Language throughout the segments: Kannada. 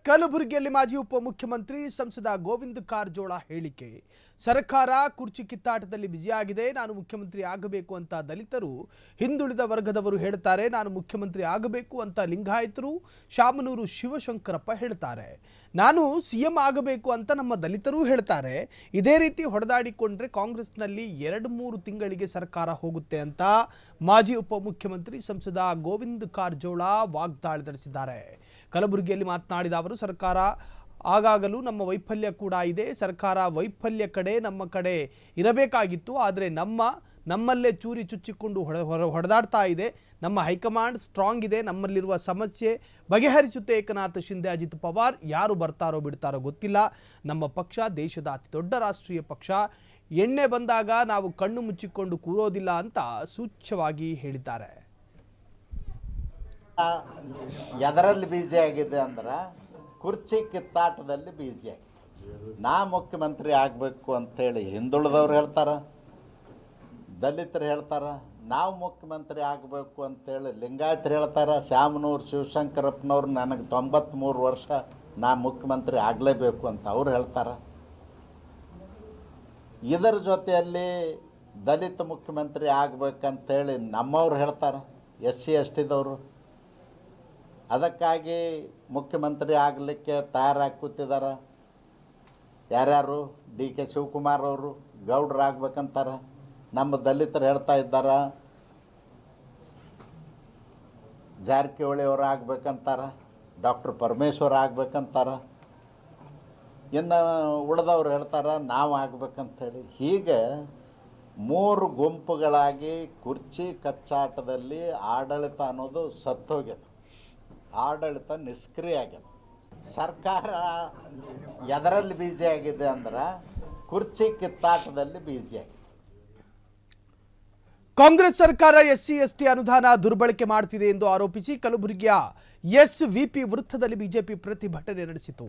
ಕಲಬುರಗಿಯಲ್ಲಿ ಮಾಜಿ ಉಪಮುಖ್ಯಮಂತ್ರಿ ಸಂಸದ ಗೋವಿಂದ ಕಾರಜೋಳ ಹೇಳಿಕೆ. ಸರ್ಕಾರ ಕುರ್ಚಿ ಕಿತ್ತಾಟದಲ್ಲಿ ಬಿಜಿಯಾಗಿದೆ. ನಾನು ಮುಖ್ಯಮಂತ್ರಿ ಆಗಬೇಕು ಅಂತ ದಲಿತರು, ಹಿಂದುಳಿದ ವರ್ಗದವರು ಹೇಳ್ತಾರೆ. ನಾನು ಮುಖ್ಯಮಂತ್ರಿ ಆಗಬೇಕು ಅಂತ ಲಿಂಗಾಯತರು, ಶಾಮನೂರು ಶಿವಶಂಕರಪ್ಪ ಹೇಳ್ತಾರೆ. ನಾನು ಸಿಎಂ ಆಗಬೇಕು ಅಂತ ನಮ್ಮ ದಲಿತರು ಹೇಳ್ತಾರೆ. ಇದೇ ರೀತಿ ಹೊಡೆದಾಡಿಕೊಂಡ್ರೆ ಕಾಂಗ್ರೆಸ್ನಲ್ಲಿ 2-3 ತಿಂಗಳಿಗೆ ಸರ್ಕಾರ ಹೋಗುತ್ತೆ ಅಂತ ಮಾಜಿ ಉಪಮುಖ್ಯಮಂತ್ರಿ ಸಂಸದ ಗೋವಿಂದ ಕಾರಜೋಳ ವಾಗ್ದಾಳಿ ನಡೆಸಿದ್ದಾರೆ. ಕಲಬುರಗಿಯಲ್ಲಿ ಮಾತನಾಡಿದ ಅವರು, ಸರ್ಕಾರ ಆಗಾಗಲೂ ನಮ್ಮ ವೈಫಲ್ಯ ಕೂಡ ಇದೆ. ಸರ್ಕಾರ ವೈಫಲ್ಯ ಕಡೆ ನಮ್ಮ ಕಡೆ ಇರಬೇಕಾಗಿತ್ತು. ಆದರೆ ನಮ್ಮಲ್ಲೇ ಚೂರಿ ಚುಚ್ಚಿಕೊಂಡು ಹೊಡೆದಾಡ್ತಾ ಇದೆ. ನಮ್ಮ ಹೈಕಮಾಂಡ್ ಸ್ಟ್ರಾಂಗ್ ಇದೆ. ನಮ್ಮಲ್ಲಿರುವ ಸಮಸ್ಯೆ ಬಗೆಹರಿಸುತ್ತೆ ಏಕನಾಥ್ ಶಿಂದೆ, ಅಜಿತ್ ಪವಾರ್ ಯಾರು ಬರ್ತಾರೋ ಬಿಡ್ತಾರೋ ಗೊತ್ತಿಲ್ಲ. ನಮ್ಮ ಪಕ್ಷ ದೇಶದ ಅತಿ ದೊಡ್ಡ ರಾಷ್ಟ್ರೀಯ ಪಕ್ಷ. ಎಣ್ಣೆ ಬಂದಾಗ ನಾವು ಕಣ್ಣು ಮುಚ್ಚಿಕೊಂಡು ಕೂರೋದಿಲ್ಲ ಅಂತ ಸೂಚ್ಯವಾಗಿ ಹೇಳಿದ್ದಾರೆ. ಎದರಲ್ಲಿ ಬಿಜಿ ಆಗಿದೆ ಅಂದ್ರೆ ಕುರ್ಚಿ ಕಿತ್ತಾಟದಲ್ಲಿ ಬಿಜಿ ಆಗಿದೆ. ನಾ ಮುಖ್ಯಮಂತ್ರಿ ಆಗಬೇಕು ಅಂಥೇಳಿ ಹಿಂದುಳಿದವ್ರು ಹೇಳ್ತಾರೆ, ದಲಿತರು ಹೇಳ್ತಾರೆ. ನಾವು ಮುಖ್ಯಮಂತ್ರಿ ಆಗಬೇಕು ಅಂತೇಳಿ ಲಿಂಗಾಯತರು ಹೇಳ್ತಾರೆ. ಶಾಮನೂರು ಶಿವಶಂಕರಪ್ಪನವ್ರು ನನಗೆ 93 ವರ್ಷ ನಾ ಮುಖ್ಯಮಂತ್ರಿ ಆಗಲೇಬೇಕು ಅಂತ ಅವ್ರು ಹೇಳ್ತಾರೆ. ಇದರ ಜೊತೆಯಲ್ಲಿ ದಲಿತ ಮುಖ್ಯಮಂತ್ರಿ ಆಗಬೇಕಂತೇಳಿ ನಮ್ಮವ್ರು ಹೇಳ್ತಾರೆ, SC ST ದವರು. ಅದಕ್ಕಾಗಿ ಮುಖ್ಯಮಂತ್ರಿ ಆಗಲಿಕ್ಕೆ ತಯಾರಾಗಿ ಕೂತಿದ್ದಾರೆ. ಯಾರ್ಯಾರು DK ಶಿವಕುಮಾರ್ ಅವರು ಗೌಡ್ರು ಆಗ್ಬೇಕಂತಾರೆ. ನಮ್ಮ ದಲಿತರು ಹೇಳ್ತಾ ಇದ್ದಾರೆ ಜಾರಕಿಹೊಳಿ ಅವರು ಆಗ್ಬೇಕಂತಾರೆ, ಡಾಕ್ಟರ್ ಪರಮೇಶ್ವರ್ ಆಗ್ಬೇಕಂತಾರೆ. ಇನ್ನು ಉಳಿದವ್ರು ಹೇಳ್ತಾರೆ ನಾವು ಆಗ್ಬೇಕಂತೇಳಿ. ಹೀಗೆ 3 ಗುಂಪುಗಳಾಗಿ ಕುರ್ಚಿ ಕಚ್ಚಾಟದಲ್ಲಿ ಆಡಳಿತ ಅನ್ನೋದು ಸತ್ತೋಗ್ಯದ. ಆಡಳಿತ ನಿಷ್ಕ್ರಿಯ ಆಗ್ಯದ. ಸರ್ಕಾರ ಎದರಲ್ಲಿ ಬಿಜಿ ಆಗಿದೆ ಅಂದ್ರೆ ಕುರ್ಚಿ ಕಿತ್ತಾಟದಲ್ಲಿ ಬಿಜಿ ಆಗಿದೆ. ಕಾಂಗ್ರೆಸ್ ಸರ್ಕಾರ SC ST ಅನುದಾನ ದುರ್ಬಳಕೆ ಮಾಡ್ತಿದೆ ಎಂದು ಆರೋಪಿಸಿ ಕಲಬುರಗಿಯ SVP ವೃತ್ತದಲ್ಲಿ ಬಿಜೆಪಿ ಪ್ರತಿಭಟನೆ ನಡೆಸಿತು.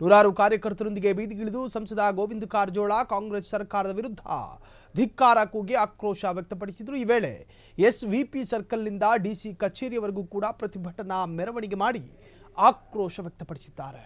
ನೂರಾರು ಕಾರ್ಯಕರ್ತರೊಂದಿಗೆ ಬೀದಿಗಿಳಿದು ಸಂಸದ ಗೋವಿಂದ ಕಾರಜೋಳ ಕಾಂಗ್ರೆಸ್ ಸರ್ಕಾರದ ವಿರುದ್ಧ ಧಿಕ್ಕಾರ ಕೂಗಿ ಆಕ್ರೋಶ ವ್ಯಕ್ತಪಡಿಸಿದರು. ಈ ವೇಳೆ SVP ಸರ್ಕಲ್ನಿಂದ DC ಕಚೇರಿಯವರೆಗೂ ಕೂಡ ಪ್ರತಿಭಟನಾ ಮೆರವಣಿಗೆ ಮಾಡಿ ಆಕ್ರೋಶ ವ್ಯಕ್ತಪಡಿಸಿದ್ದಾರೆ.